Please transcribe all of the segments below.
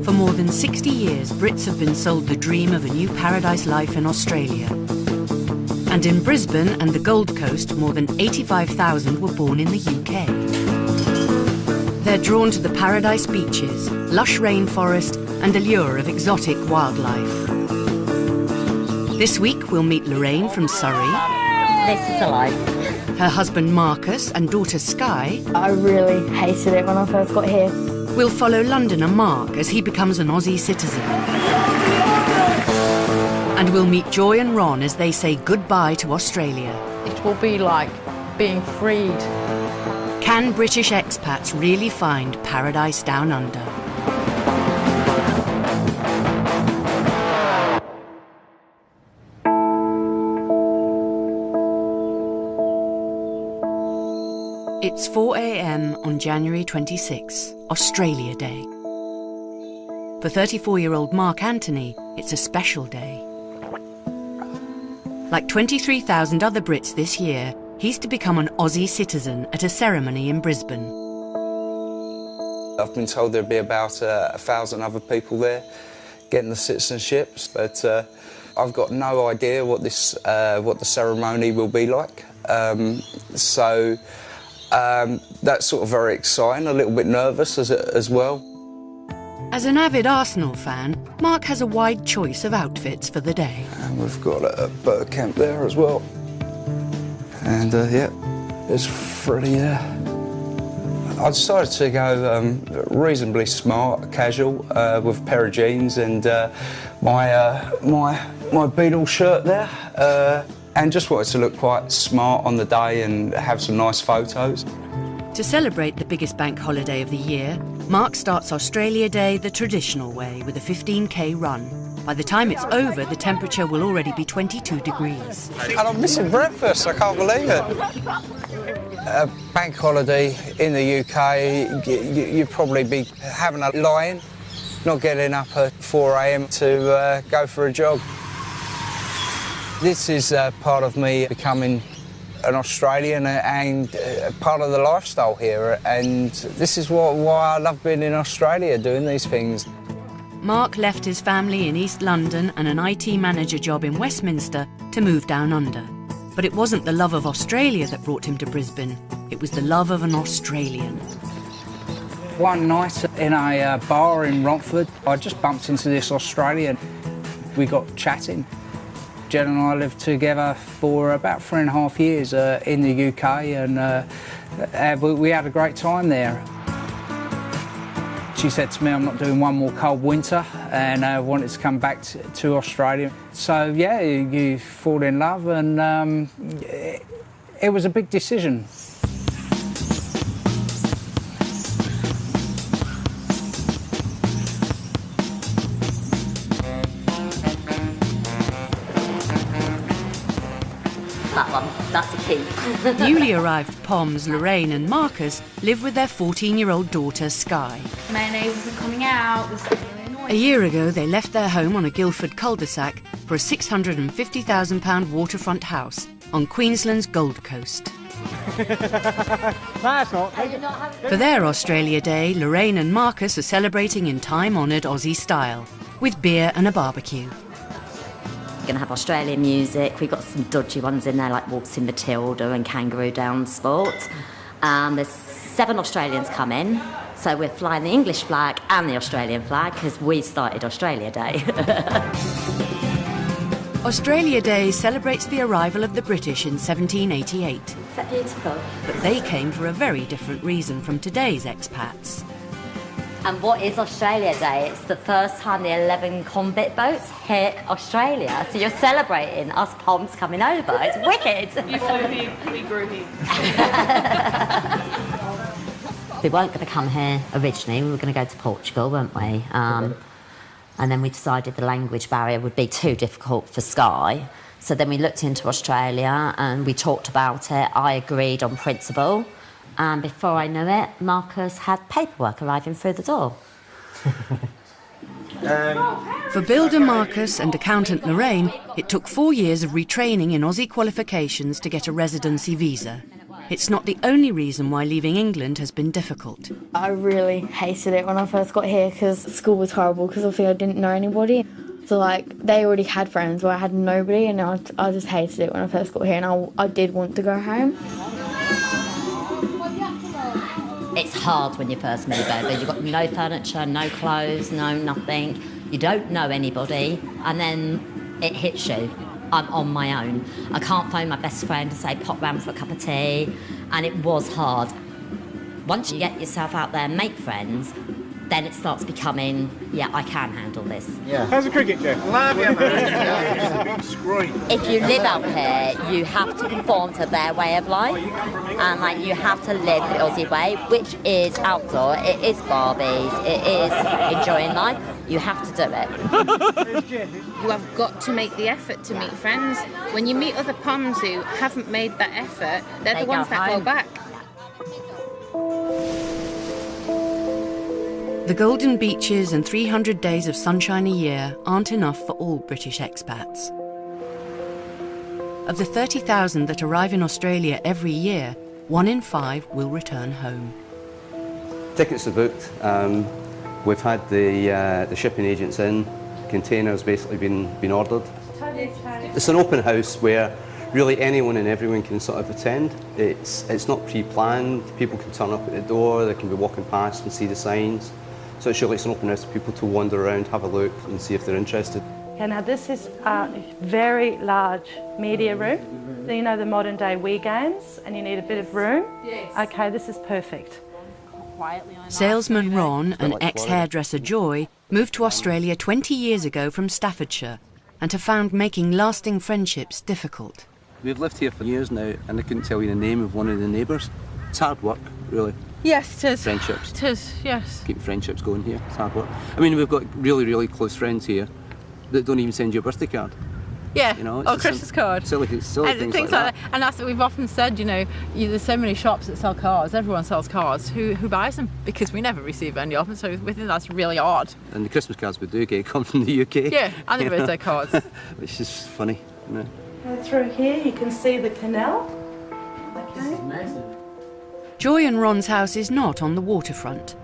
For more than 60 years, Brits have been sold the dream of a new paradise life in Australia. And in Brisbane and the Gold Coast, more than 85,000 were born in the UK. They're drawn to the paradise beaches, lush rainforest, and the lure of exotic wildlife. This week, we'll meet Lorraine from Surrey. This is the life. Her husband Marcus and daughter Sky. I really hated it when I first got here. We'll follow Londoner Mark as he becomes an Aussie citizen. And we'll meet Joy and Ron as they say goodbye to Australia. It will be like being freed. Can British expats really find paradise down under? It's 4 a.m. on January 26, Australia Day. For 34-year-old Mark Anthony, it's a special day. Like 23,000 other Brits this year, he's to become an Aussie citizen at a ceremony in Brisbane. I've been told there'll be about 1,000 other people there getting the citizenships, but I've got no idea what the ceremony will be like. That's sort of very exciting, a little bit nervous as well. As an avid Arsenal fan, Mark has a wide choice of outfits for the day. And we've got a boat camp there as well. And yeah, there's Freddie there. I decided to go reasonably smart, casual, with a pair of jeans and my Beatles shirt there. And just wanted to look quite smart on the day and have some nice photos. To celebrate the biggest bank holiday of the year, Mark starts Australia Day the traditional way with a 15k run. By the time it's over, the temperature will already be 22 degrees. And I'm missing breakfast, I can't believe it. A bank holiday in the UK, you'd probably be having a lie-in, not getting up at 4 a.m. to go for a jog. This is part of me becoming an Australian and part of the lifestyle here, and this is why I love being in Australia, doing these things. Mark left his family in East London and an IT manager job in Westminster to move down under. But it wasn't the love of Australia that brought him to Brisbane, it was the love of an Australian. One night in a bar in Romford, I just bumped into this Australian. We got chatting. Jen and I lived together for about 3.5 years in the UK, and we had a great time there. She said to me, I'm not doing one more cold winter, and I wanted to come back to Australia. So yeah, you fall in love, and it was a big decision. That one, that's a key. Newly arrived Poms, Lorraine and Marcus live with their 14-year-old daughter Sky. Mayonnaise isn't coming out. A year ago, they left their home on a Guildford cul-de-sac for a £650,000 waterfront house on Queensland's Gold Coast. For their Australia Day, Lorraine and Marcus are celebrating in time-honoured Aussie style, with beer and a barbecue. We're going to have Australian music. We've got some dodgy ones in there like Waltzing Matilda and Kangaroo Down Sport. There's 7 Australians coming, so we're flying the English flag and the Australian flag because we started Australia Day. Australia Day celebrates the arrival of the British in 1788. Is that beautiful? But they came for a very different reason from today's expats. And what is Australia Day? It's the first time the 11 convict boats hit Australia. So you're celebrating us Poms coming over. It's wicked. You want to be groupie. We weren't going to come here originally. We were going to go to Portugal, weren't we? And then we decided the language barrier would be too difficult for Sky. So then we looked into Australia and we talked about it. I agreed on principle. And before I knew it, Marcus had paperwork arriving through the door. For builder Marcus and accountant Lorraine, it took 4 years of retraining in Aussie qualifications to get a residency visa. it's not the only reason why leaving England has been difficult. I really hated it when I first got here because school was horrible because obviously I didn't know anybody. So, like, they already had friends where I had nobody, and I just hated it when I first got here, and I did want to go home. It's hard when you first move over. You've got no furniture, no clothes, no nothing. You don't know anybody, and then it hits you. I'm on my own. I can't phone my best friend and say, pop round for a cup of tea, and it was hard. Once you get yourself out there and make friends, then it starts becoming, yeah, I can handle this. Yeah. How's the cricket, Jeff? Love you, man. If you live out here, you have to conform to their way of life, and like you have to live the Aussie way, which is outdoor. It is Barbies. It is enjoying life. You have to do it. You have got to make the effort to meet friends. When you meet other Poms who haven't made that effort, they're the ones that go back. The golden beaches and 300 days of sunshine a year aren't enough for all British expats. Of the 30,000 that arrive in Australia every year, 1 in 5 will return home. Tickets are booked. We've had the shipping agents in. Containers basically been ordered. It's an open house where really anyone and everyone can sort of attend. It's not pre-planned. People can turn up at the door. They can be walking past and see the signs. So it's really an open house for people to wander around, have a look and see if they're interested. Okay, now this is a very large media room. So you know the modern day Wii games and you need a bit of room? Yes. Okay, this is perfect. Salesman Ron and ex-hairdresser Joy moved to Australia 20 years ago from Staffordshire and have found making lasting friendships difficult. We've lived here for years now and I couldn't tell you the name of one of the neighbours. It's hard work, really. Yes, it is. Friendships. It is, yes. Keeping friendships going here, it's hard work. I mean, we've got really, really close friends here that don't even send you a birthday card. Yeah, you know, or a Christmas card. Silly things like that. And that's what we've often said, you know, there's so many shops that sell cars, everyone sells cars. Who buys them? Because we never receive any of them, so we think that's really odd. And the Christmas cards we do get come from the UK. Yeah, and the birthday cards. Which is funny, you know. Go through here, you can see the canal. Okay. This is massive. Joy and Ron's house is not on the waterfront.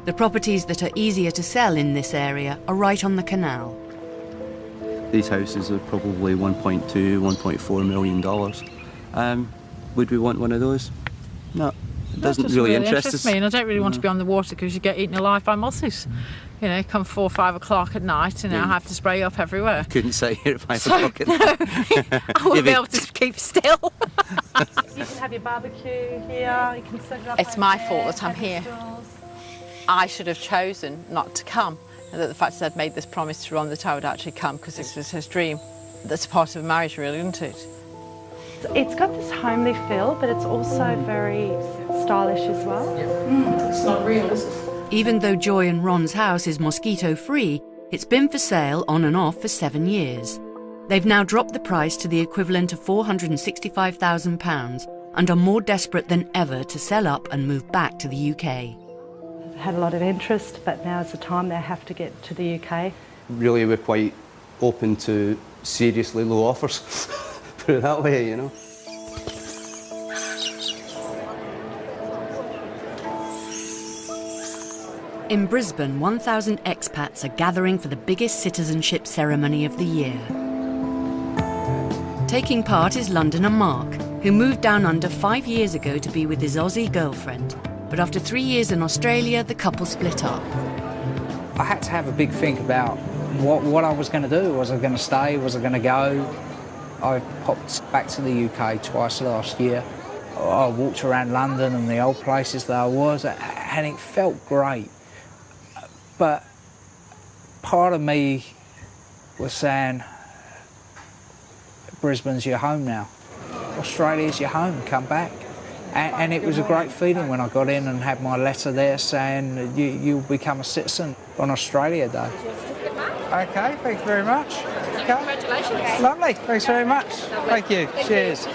The properties that are easier to sell in this area are right on the canal. These houses are probably $1.2, $1.4 million. Would we want one of those? No, it doesn't really interest us. Me, and I don't really want to be on the water because you get eaten alive by mosses. You know, come 4 or 5 o'clock at night and I have to spray up everywhere. Couldn't sit here at 5 o'clock at night. I wouldn't be able to keep still. You can have your barbecue here, you can set it up. It's my fault that I'm here. I should have chosen not to come. And that the fact that I'd made this promise to Ron that I would actually come because this was his dream. That's part of marriage, really, isn't it? It's got this homely feel, but it's also very stylish as well. It's not real, is it? Even though Joy and Ron's house is mosquito-free, it's been for sale on and off for 7 years. They've now dropped the price to the equivalent of £465,000 and are more desperate than ever to sell up and move back to the UK. They've had a lot of interest, but now is the time they have to get to the UK. Really, we're quite open to seriously low offers, put it that way, you know. In Brisbane, 1,000 expats are gathering for the biggest citizenship ceremony of the year. Taking part is Londoner Mark, who moved down under 5 years ago to be with his Aussie girlfriend. But after 3 years in Australia, the couple split up. I had to have a big think about what I was going to do. Was I going to stay? Was I going to go? I popped back to the UK twice last year. I walked around London and the old places that I was, and it felt great. But part of me was saying, Brisbane's your home now. Australia's your home, come back. And it was a great feeling when I got in and had my letter there saying you'll become a citizen on Australia Day. Okay, thank you very much. Okay. Congratulations. Lovely, thanks very much. Lovely. Thank you, cheers.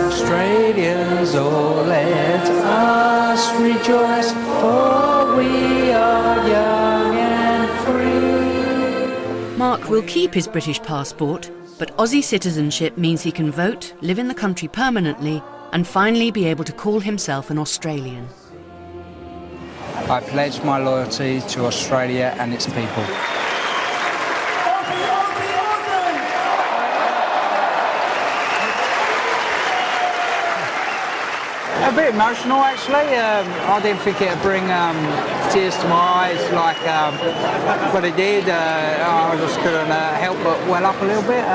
Australians, oh let us rejoice, for we are young and free. Mark Mark will keep his British passport, but Aussie citizenship means he can vote, live in the country permanently, and finally be able to call himself an Australian. I pledge my loyalty to Australia and its people. A bit emotional, actually. I didn't think it would bring tears to my eyes but it did. I just couldn't help but well up a little bit.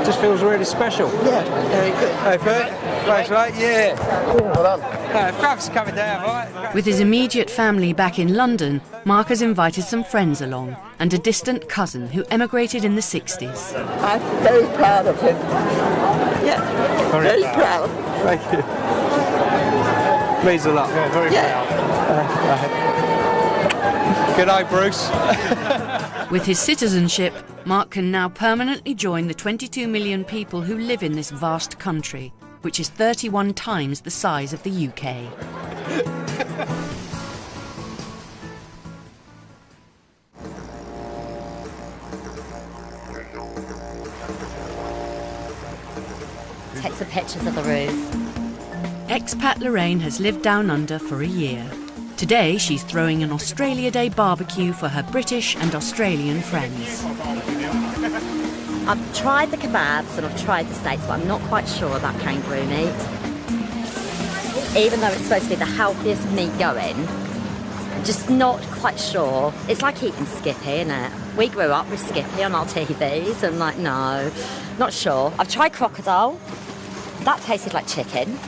It just feels really special. Yeah, very good. Hey, Bert. Thanks, mate. Yeah. Well done. Frank's coming down, right? With his immediate family back in London, Mark has invited some friends along and a distant cousin who emigrated in the 60s. I'm very proud of him. Yeah, very proud. Thank you. Means a lot. Yeah, very proud. Good night, Bruce. With his citizenship, Mark can now permanently join the 22 million people who live in this vast country, which is 31 times the size of the UK. Take some pictures of the roofs. Expat Lorraine has lived down under for a year. Today she's throwing an Australia Day barbecue for her British and Australian friends. I've tried the kebabs and I've tried the steaks, but I'm not quite sure about kangaroo meat. Even though it's supposed to be the healthiest meat going, I'm just not quite sure. It's like eating Skippy, isn't it? We grew up with Skippy on our TVs, and like, no, not sure. I've tried crocodile. That tasted like chicken.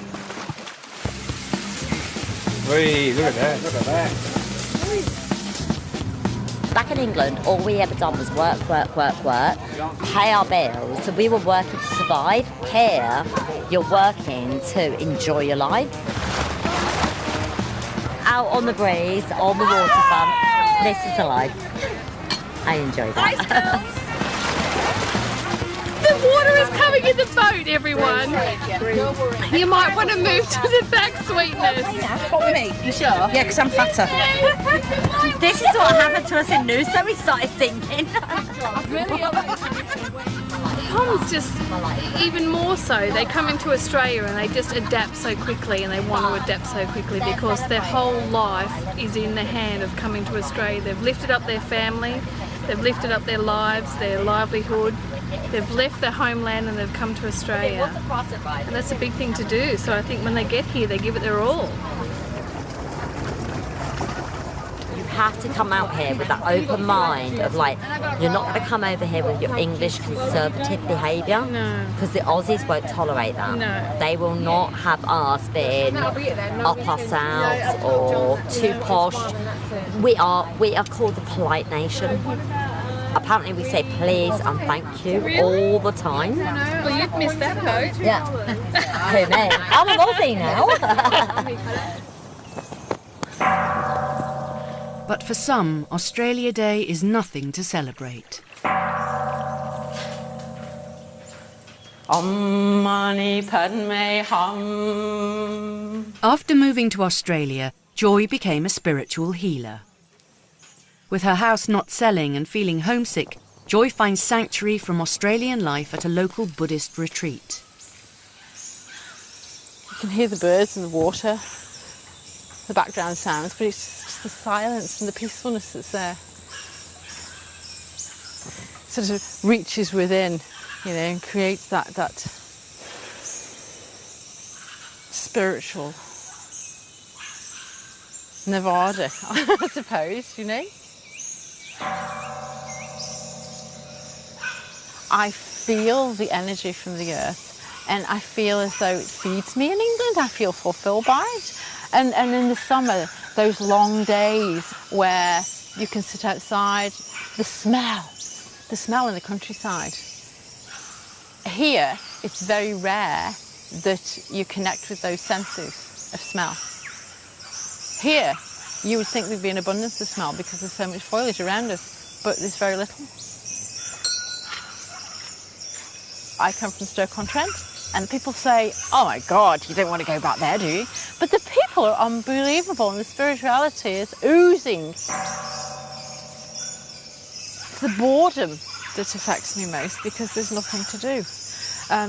Whee, look at that, look at that. Back in England, all we ever done was work, pay our bills. So we were working to survive. Here, you're working to enjoy your life. Out on the breeze, on the waterfront, this is the life. I enjoy that. The water is coming in the boat, everyone. You might want to move to the back, sweetness. What with me? You sure? Yeah, because I'm fatter. This is what happened to us in Noosa. We started singing. Poms just, even more so, they come into Australia and they just adapt so quickly, and they want to adapt so quickly because their whole life is in the hand of coming to Australia. They've lifted up their family, they've lifted up their lives, their livelihood. They've left their homeland and they've come to Australia. And that's a big thing to do. So I think when they get here, they give it their all. You have to come out here with that open mind of like, you're not going to come over here with your English conservative behaviour. No. Because the Aussies won't tolerate that. No. They will not have us being up ourselves or too posh. We are called the polite nation. Apparently we say please and thank you all the time. Well, you've missed that boat. Yeah. Who, me? I'm an Aussie now. But for some, Australia Day is nothing to celebrate. After moving to Australia, Joy became a spiritual healer. With her house not selling and feeling homesick, Joy finds sanctuary from Australian life at a local Buddhist retreat. You can hear the birds and the water, the background sounds, but it's just the silence and the peacefulness that's there. Sort of reaches within, you know, and creates that spiritual Nevada, I suppose, you know. I feel the energy from the earth, and I feel as though it feeds me in England. I feel fulfilled by it. And in the summer, those long days where you can sit outside, the smell in the countryside. Here, it's very rare that you connect with those senses of smell. Here, you would think there'd be an abundance of smell because there's so much foliage around us, but there's very little. I come from Stoke-on-Trent, and people say, oh my God, you don't want to go back there, do you? But the people are unbelievable, and the spirituality is oozing It's the boredom that affects me most because there's nothing to do.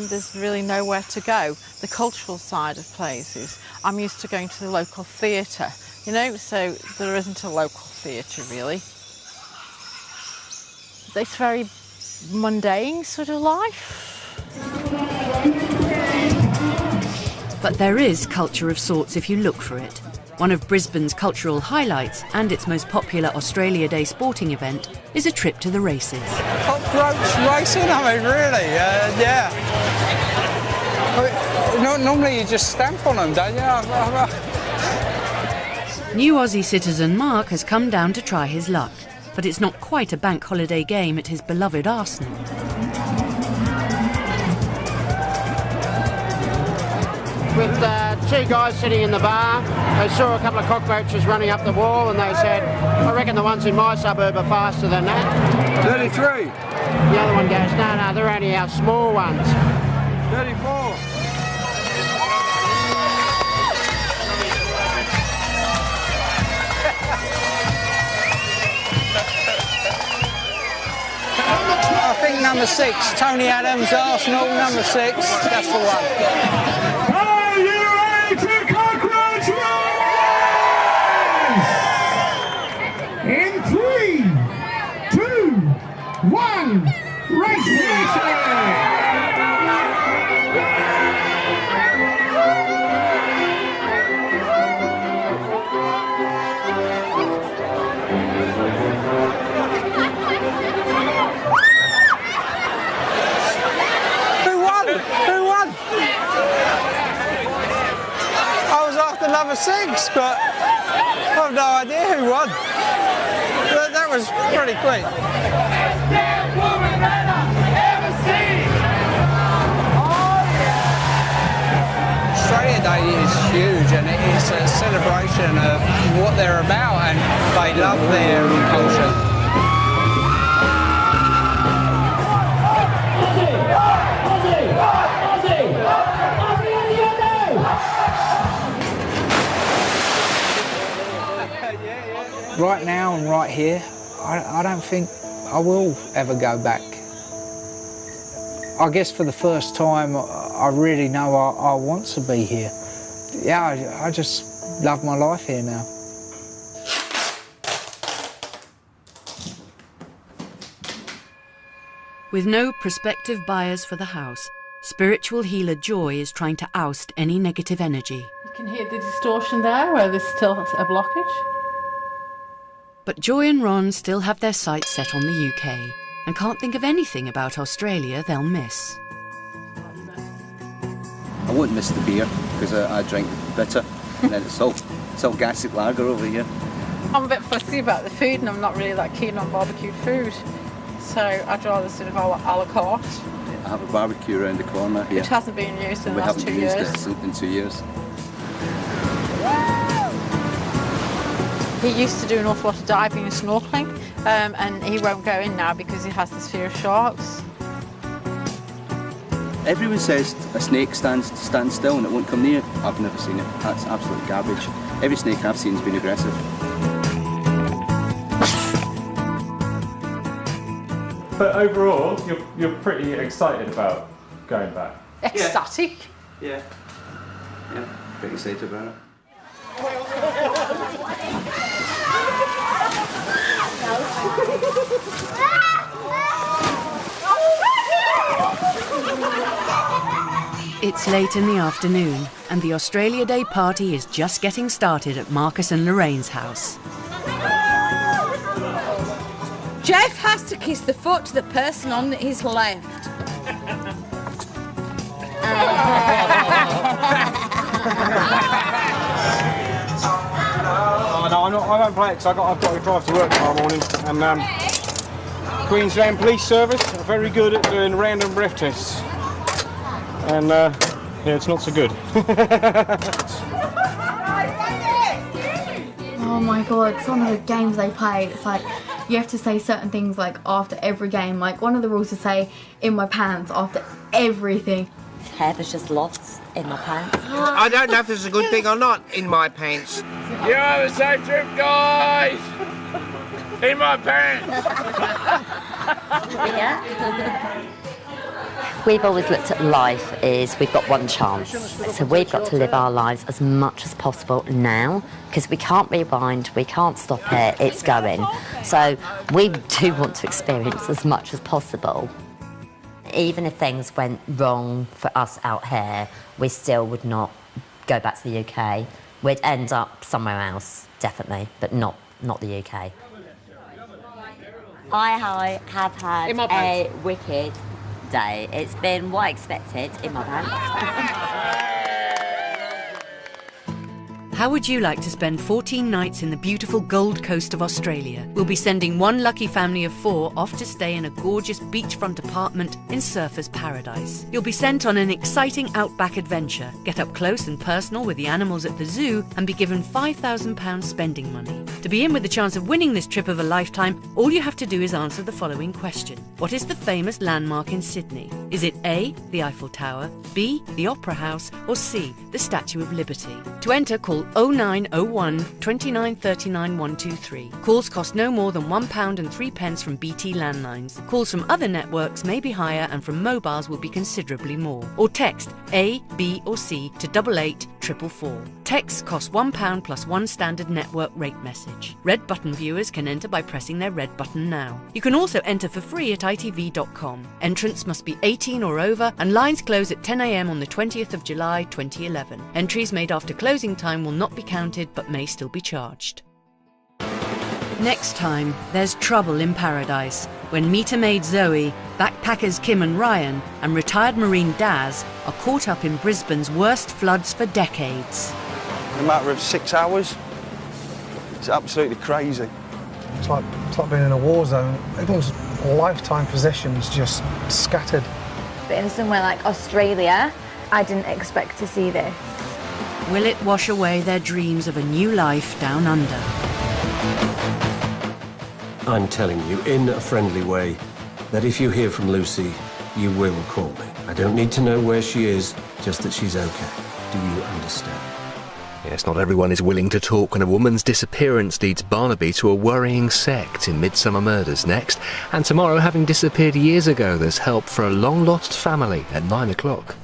There's really nowhere to go. The cultural side of places, I'm used to going to the local theatre, you know, so there isn't a local theatre really. It's very mundane sort of life. But there is culture of sorts if you look for it. One of Brisbane's cultural highlights and its most popular Australia Day sporting event is a trip to the races. Cockroach racing? I mean, really? Yeah. I mean, normally you just stamp on them, don't you? New Aussie citizen Mark has come down to try his luck, but it's not quite a bank holiday game at his beloved Arsenal. With two guys sitting in the bar, they saw a couple of cockroaches running up the wall and they said, I reckon the ones in my suburb are faster than that. 33. The other one goes, no, they're only our small ones. 34. I think number 6, Tony Adams, Arsenal, number 6, that's the one. Are you ready to cockroach race? In 3, 2, 1, race! Number 6, but I have no idea who won. That was pretty quick. Australia Day is huge and it is a celebration of what they're about and they love their culture. Right now and right here, I don't think I will ever go back. I guess for the first time, I really know I want to be here. Yeah, I just love my life here now. With no prospective buyers for the house, spiritual healer Joy is trying to oust any negative energy. You can hear the distortion there where there's still a blockage. But Joy and Ron still have their sights set on the UK and can't think of anything about Australia they'll miss. I wouldn't miss the beer because I drink bitter and then it's all gassy lager over here. I'm a bit fussy about the food and I'm not really that keen on barbecued food. So I'd rather sort of a la carte. I have a barbecue around the corner here. Which hasn't been used in the last 2 years. We haven't used it in 2 years. He used to do an awful lot of diving and snorkelling, and he won't go in now because he has this fear of sharks. Everyone says a snake stands still and it won't come near. I've never seen it. That's absolute garbage. Every snake I've seen has been aggressive. But overall, you're pretty excited about going back. Ecstatic. Yeah. Yeah, pretty excited about it. It's late in the afternoon and the Australia Day party is just getting started at Marcus and Lorraine's house. Jeff has to kiss the foot to the person on his left. No, I won't play it because I've got to drive to work tomorrow morning. And Queensland Police Service are very good at doing random breath tests. And yeah, it's not so good. Oh my god, some of the games they play, it's like you have to say certain things like after every game. Like one of the rules is say in my pants after everything. Hair was just lots in my pants. I don't know if this is a good thing or not, in my pants. You have a safe trip, guys! In my pants! We've always looked at life as we've got one chance. So we've got to live our lives as much as possible now, because we can't rewind, we can't stop it, it's going. So we do want to experience as much as possible. Even if things went wrong for us out here, we still would not go back to the UK. We'd end up somewhere else, definitely, but not the UK. I have had a wicked day. It's been what I expected in my pants. How would you like to spend 14 nights in the beautiful Gold Coast of Australia? We'll be sending one lucky family of 4 off to stay in a gorgeous beachfront apartment in Surfers Paradise. You'll be sent on an exciting outback adventure, get up close and personal with the animals at the zoo, and be given £5,000 spending money. To be in with the chance of winning this trip of a lifetime, all you have to do is answer the following question. What is the famous landmark in Sydney? Is it A, the Eiffel Tower, B, the Opera House, or C, the Statue of Liberty? To enter, call 0901 29 39 123. Calls cost no more than £1.03 from BT landlines. Calls from other networks may be higher and from mobiles will be considerably more. Or text A, B or C to 88444. Texts cost £1 plus one standard network rate message. Red button viewers can enter by pressing their red button now. You can also enter for free at itv.com. Entrance must be 18 or over and lines close at 10 a.m. on the 20th of July 2011. Entries made after closing time will not be counted but may still be charged. Next time, there's trouble in paradise when meter maid Zoe, backpackers Kim and Ryan, and retired Marine Daz are caught up in Brisbane's worst floods for decades. In a matter of 6 hours, it's absolutely crazy. It's like being in a war zone. Everyone's lifetime possessions just scattered. But in somewhere like Australia, I didn't expect to see this. Will it wash away their dreams of a new life down under? I'm telling you, in a friendly way, that if you hear from Lucy, you will call me. I don't need to know where she is, just that she's okay. Do you understand? Yes, not everyone is willing to talk when a woman's disappearance leads Barnaby to a worrying sect in Midsummer Murders next. And tomorrow, having disappeared years ago, there's help for a long-lost family at 9 o'clock.